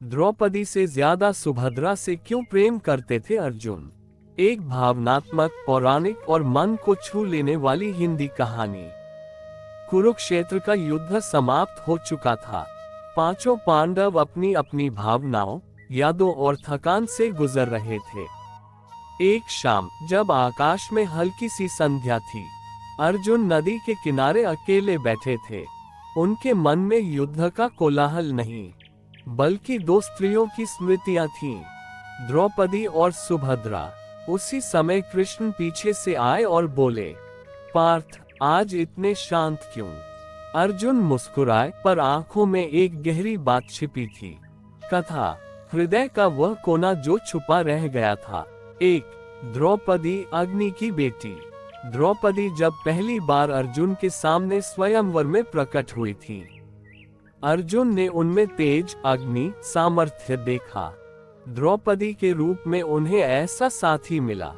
द्रौपदी से ज्यादा सुभद्रा से क्यों प्रेम करते थे अर्जुन? एक भावनात्मक, पौराणिक और मन को छू लेने वाली हिंदी कहानी। कुरुक्षेत्र का युद्ध समाप्त हो चुका था। पांचों पांडव अपनी अपनी भावनाओं, यादों और थकान से गुजर रहे थे। एक शाम जब आकाश में हल्की सी संध्या थी, अर्जुन नदी के किनारे अकेले बैठे थे। उनके मन में युद्ध का कोलाहल नहीं, बल्कि दो स्त्रियों की स्मृतियां थीं, द्रौपदी और सुभद्रा। उसी समय कृष्ण पीछे से आए और बोले, पार्थ, आज इतने शांत क्यों? अर्जुन मुस्कुराए, पर आंखों में एक गहरी बात छिपी थी। कथा, हृदय का वह कोना जो छुपा रह गया था। एक, द्रौपदी, अग्नि की बेटी। द्रौपदी जब पहली बार अर्जुन के सामने स्वयंवर में प्रकट हुई थी, अर्जुन ने उनमें तेज, अग्नि, सामर्थ्य देखा। द्रौपदी के रूप में उन्हें ऐसा साथी मिला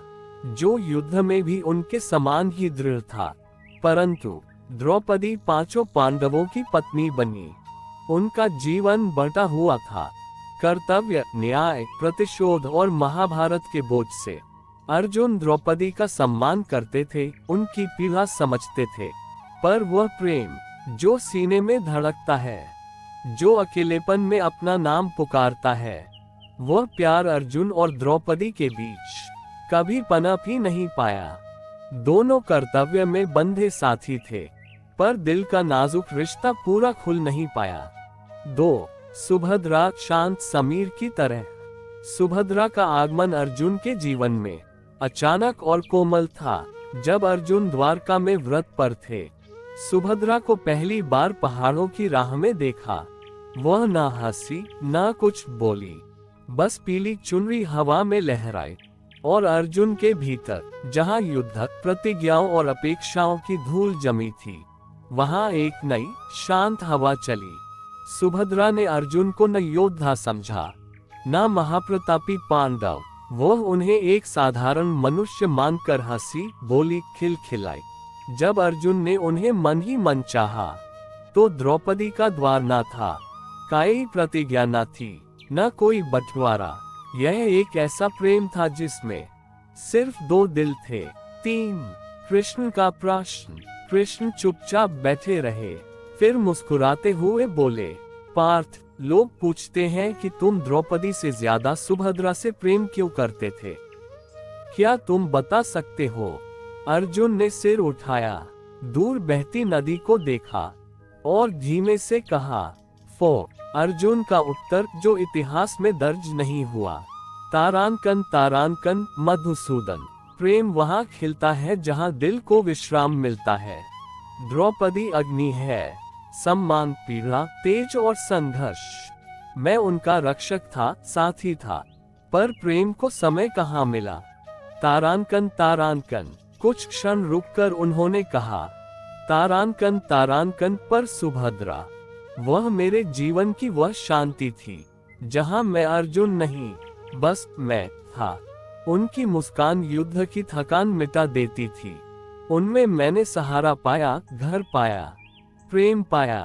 जो युद्ध में भी उनके समान ही दृढ़ था। परंतु द्रौपदी पांचों पांडवों की पत्नी बनी। उनका जीवन बंटा हुआ था कर्तव्य, न्याय, प्रतिशोध और महाभारत के बोझ से। अर्जुन द्रौपदी का सम्मान करते थे, उनकी पीड़ा समझते थे, पर वह प्रेम जो सीने में धड़कता है, जो अकेलेपन में अपना नाम पुकारता है, वह प्यार अर्जुन और द्रौपदी के बीच कभी पनप ही नहीं पाया। दोनों कर्तव्य में बंधे साथी थे, पर दिल का नाजुक रिश्ता पूरा खुल नहीं पाया। 2. सुभद्रा, शांत समीर की तरह। सुभद्रा का आगमन अर्जुन के जीवन में अचानक और कोमल था। जब अर्जुन द्वारका में व्रत पर थे, सुभद्रा को पहली बार पहाड़ों की राह में देखा। वह ना हंसी, ना कुछ बोली, बस पीली चुनरी हवा में लहराई। और अर्जुन के भीतर, जहां युद्ध, प्रतिज्ञाओं और अपेक्षाओं की धूल जमी थी, वहां एक नई, शांत हवा चली। सुभद्रा ने अर्जुन को न योद्धा समझा, न महाप्रतापी पांडव। वह उन्हें एक साधारण मनुष्य मानकर हंसी, बोली, खिलखिलाई। जब अर्जुन ने उन्हें मन ही मन चाहा, तो द्रौपदी का द्वार न था, कोई प्रतिज्ञा न थी, न कोई बंटवारा। यह एक ऐसा प्रेम था जिसमें सिर्फ दो दिल थे। 3. कृष्ण का प्रश्न। कृष्ण चुपचाप बैठे रहे, फिर मुस्कुराते हुए बोले, पार्थ, लोग पूछते हैं कि तुम द्रौपदी से ज्यादा सुभद्रा से प्रेम क्यों करते थे। क्या तुम बता सकते हो? अर्जुन ने सिर उठाया, दूर बहती नदी को देखा और धीमे से कहा, फो। अर्जुन का उत्तर जो इतिहास में दर्ज नहीं हुआ। तारांकन, तारांकन, मधुसूदन। प्रेम वहाँ खिलता है जहाँ दिल को विश्राम मिलता है। द्रौपदी अग्नि है, सम्मान, पीड़ा, तेज और संघर्ष। मैं उनका रक्षक था, साथी था, पर प्रेम को समय कहाँ मिला। तारांकन, तारांकन। कुछ क्षण रुककर उन्होंने कहा, तारांकन, तारांकन, पर सुभद्रा, वह मेरे जीवन की वह शांति थी जहां मैं अर्जुन नहीं, बस मैं था। उनकी मुस्कान युद्ध की थकान मिटा देती थी। उनमें मैंने सहारा पाया, घर पाया, प्रेम पाया।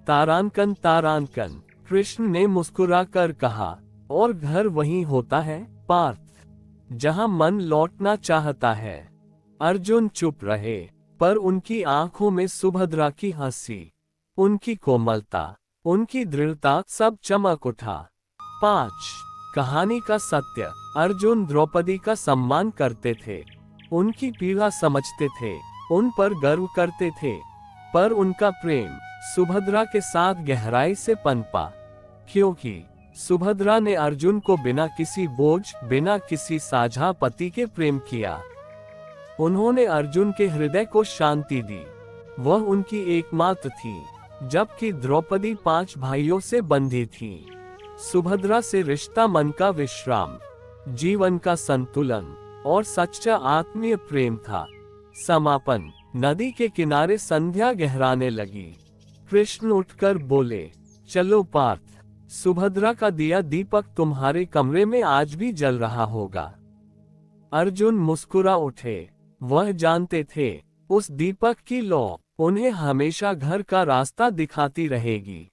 तारांकन, तारांकन। कृष्ण ने मुस्कुराकर कहा, और घर वहीं होता है पार्थ, जहां मन लौटना चाहता है। अर्जुन चुप रहे, पर उनकी आंखों में सुभद्रा की हंसी, उनकी कोमलता, उनकी दृढ़ता, सब चमक उठा। 5. कहानी का सत्य। अर्जुन द्रौपदी का सम्मान करते थे, उनकी पीड़ा समझते थे, उन पर गर्व करते थे, पर उनका प्रेम सुभद्रा के साथ गहराई से पनपा, क्योंकि सुभद्रा ने अर्जुन को बिना किसी बोझ, बिना किसी साझा पति के प्रेम किया। उन्होंने अर्जुन के हृदय को शांति दी, वह उनकी एकमात्र थी, जबकि द्रौपदी 5 भाइयों से बंधी थी। सुभद्रा से रिश्ता मन का विश्राम, जीवन का संतुलन और सच्चा आत्मीय प्रेम था। समापन। नदी के किनारे संध्या गहराने लगी। कृष्ण उठकर बोले, चलो पार्थ, सुभद्रा का दिया दीपक तुम्हारे कमरे में आज भी जल रहा होगा। अर्जुन मुस्कुरा उठे, वह जानते थे उस दीपक की लौ उन्हें हमेशा घर का रास्ता दिखाती रहेगी।